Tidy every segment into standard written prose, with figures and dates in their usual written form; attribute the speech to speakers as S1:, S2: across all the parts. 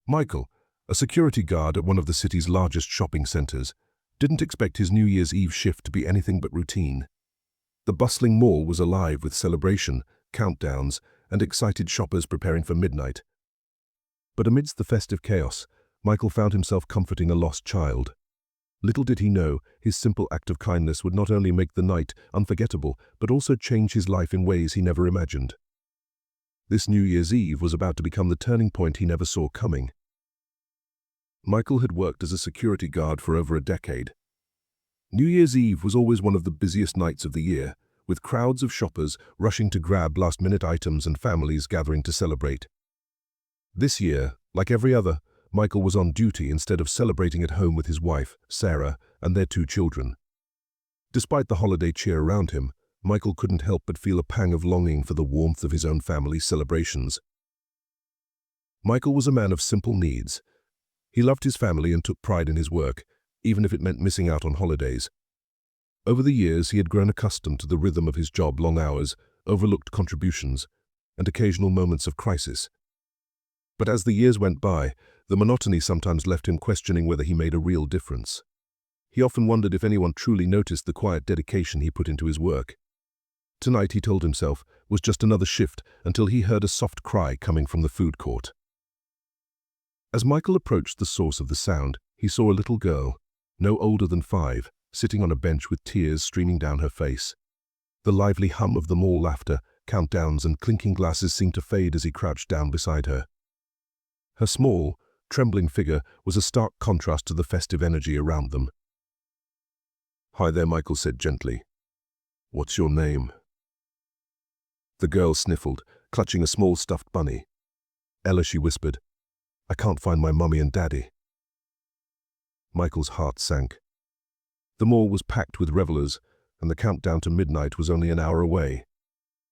S1: Michael, a security guard at one of the city's largest shopping centers, didn't expect his New Year's Eve shift to be anything but routine. The bustling mall was alive with celebration, countdowns, and excited shoppers preparing for midnight. But amidst the festive chaos, Michael found himself comforting a lost child. Little did he know, his simple act of kindness would not only make the night unforgettable, but also change his life in ways he never imagined. This New Year's Eve was about to become the turning point he never saw coming. Michael had worked as a security guard for over a decade. New Year's Eve was always one of the busiest nights of the year, with crowds of shoppers rushing to grab last-minute items and families gathering to celebrate. This year, like every other, Michael was on duty instead of celebrating at home with his wife, Sarah, and their 2 children. Despite the holiday cheer around him, Michael couldn't help but feel a pang of longing for the warmth of his own family's celebrations. Michael was a man of simple needs. He loved his family and took pride in his work, even if it meant missing out on holidays. Over the years, he had grown accustomed to the rhythm of his job: long hours, overlooked contributions, and occasional moments of crisis. But as the years went by, the monotony sometimes left him questioning whether he made a real difference. He often wondered if anyone truly noticed the quiet dedication he put into his work. Tonight, he told himself, was just another shift until he heard a soft cry coming from the food court. As Michael approached the source of the sound, he saw a little girl, no older than 5, sitting on a bench with tears streaming down her face. The lively hum of the mall laughter, countdowns, and clinking glasses seemed to fade as he crouched down beside her. Her small, trembling figure was a stark contrast to the festive energy around them. "Hi there," Michael said gently. "What's your name?" The girl sniffled, clutching a small stuffed bunny. "Ella," she whispered. "I can't find my mummy and daddy." Michael's heart sank. The mall was packed with revelers, and the countdown to midnight was only an hour away.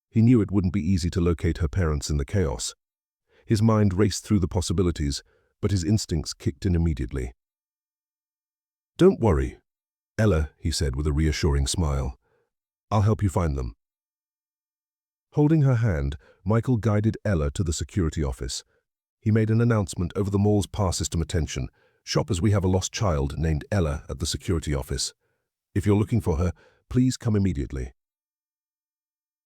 S1: He knew it wouldn't be easy to locate her parents in the chaos. His mind raced through the possibilities, but his instincts kicked in immediately. "Don't worry, Ella," he said with a reassuring smile. "I'll help you find them." Holding her hand, Michael guided Ella to the security office. He made an announcement over the mall's pass system: "Attention, shoppers, we have a lost child named Ella at the security office. If you're looking for her, please come immediately."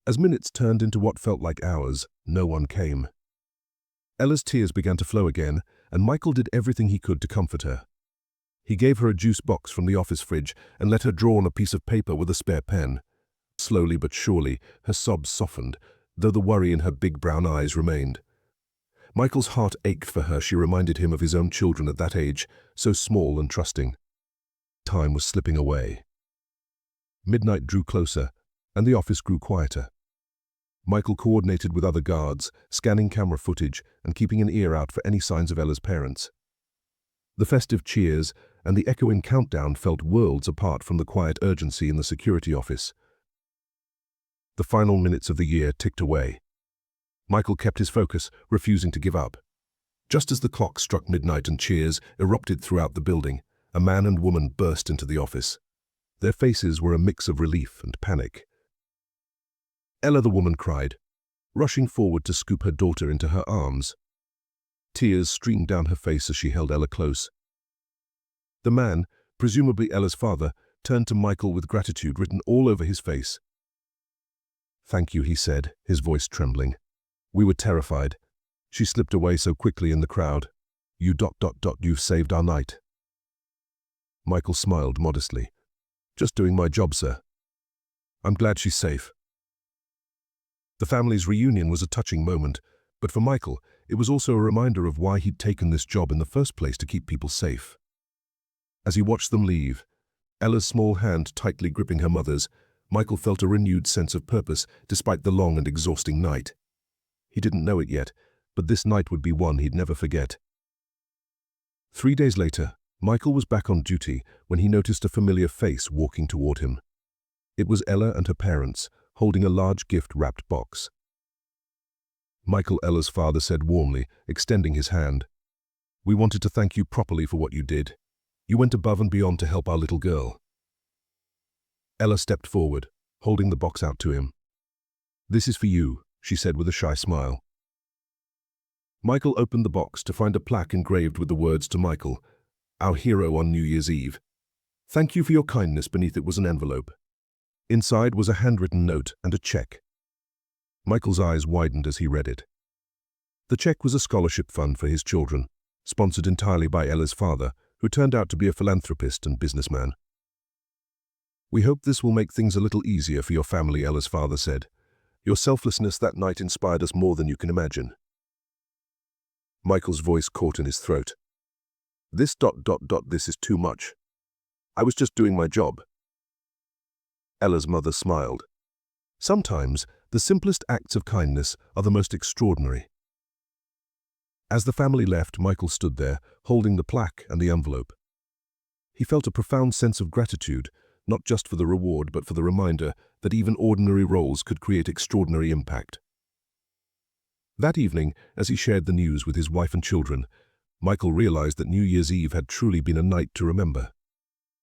S1: As minutes turned into what felt like hours, no one came. Ella's tears began to flow again, and Michael did everything he could to comfort her. He gave her a juice box from the office fridge and let her draw on a piece of paper with a spare pen. Slowly but surely, her sobs softened, though the worry in her big brown eyes remained. Michael's heart ached for her. She reminded him of his own children at that age, so small and trusting. Time was slipping away. Midnight drew closer, and the office grew quieter. Michael coordinated with other guards, scanning camera footage and keeping an ear out for any signs of Ella's parents. The festive cheers and the echoing countdown felt worlds apart from the quiet urgency in the security office. The final minutes of the year ticked away. Michael kept his focus, refusing to give up. Just as the clock struck midnight and cheers erupted throughout the building, a man and woman burst into the office. Their faces were a mix of relief and panic. "Ella," the woman cried, rushing forward to scoop her daughter into her arms. Tears streamed down her face as she held Ella close. The man, presumably Ella's father, turned to Michael with gratitude written all over his face. "Thank you," he said, his voice trembling. "We were terrified. She slipped away so quickly in the crowd. You've saved our night." Michael smiled modestly. "Just doing my job, sir. I'm glad she's safe." The family's reunion was a touching moment, but for Michael, it was also a reminder of why he'd taken this job in the first place: to keep people safe. As he watched them leave, Ella's small hand tightly gripping her mother's, Michael felt a renewed sense of purpose despite the long and exhausting night. He didn't know it yet, but this night would be one he'd never forget. 3 days later, Michael was back on duty when he noticed a familiar face walking toward him. It was Ella and her parents, holding a large gift-wrapped box. Michael, Ella's father said warmly, extending his hand. "We wanted to thank you properly for what you did. You went above and beyond to help our little girl." Ella stepped forward, holding the box out to him. "This is for you," she said with a shy smile. Michael opened the box to find a plaque engraved with the words "To Michael, our hero on New Year's Eve. Thank you for your kindness." Beneath it was an envelope. Inside was a handwritten note and a check. Michael's eyes widened as he read it. The check was a scholarship fund for his children, sponsored entirely by Ella's father, who turned out to be a philanthropist and businessman. "We hope this will make things a little easier for your family," Ella's father said. "Your selflessness that night inspired us more than you can imagine." Michael's voice caught in his throat. This is too much. I was just doing my job." Ella's mother smiled. Sometimes, the simplest acts of kindness are the most extraordinary. As the family left, Michael stood there, holding the plaque and the envelope. He felt a profound sense of gratitude, not just for the reward, but for the reminder that even ordinary roles could create extraordinary impact. That evening, as he shared the news with his wife and children, Michael realized that New Year's Eve had truly been a night to remember.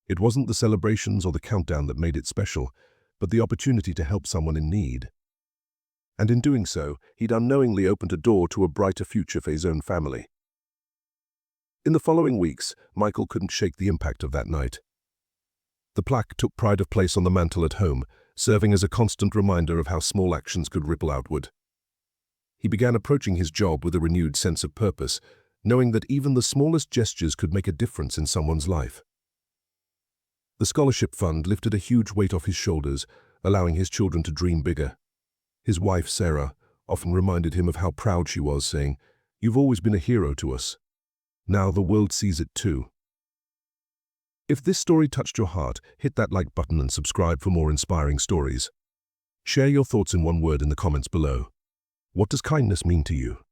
S1: It wasn't the celebrations or the countdown that made it special, but the opportunity to help someone in need. And in doing so, he'd unknowingly opened a door to a brighter future for his own family. In the following weeks, Michael couldn't shake the impact of that night. The plaque took pride of place on the mantel at home, serving as a constant reminder of how small actions could ripple outward. He began approaching his job with a renewed sense of purpose, knowing that even the smallest gestures could make a difference in someone's life. The scholarship fund lifted a huge weight off his shoulders, allowing his children to dream bigger. His wife, Sarah, often reminded him of how proud she was, saying, "You've always been a hero to us. Now the world sees it too." If this story touched your heart, hit that like button and subscribe for more inspiring stories. Share your thoughts in one word in the comments below. What does kindness mean to you?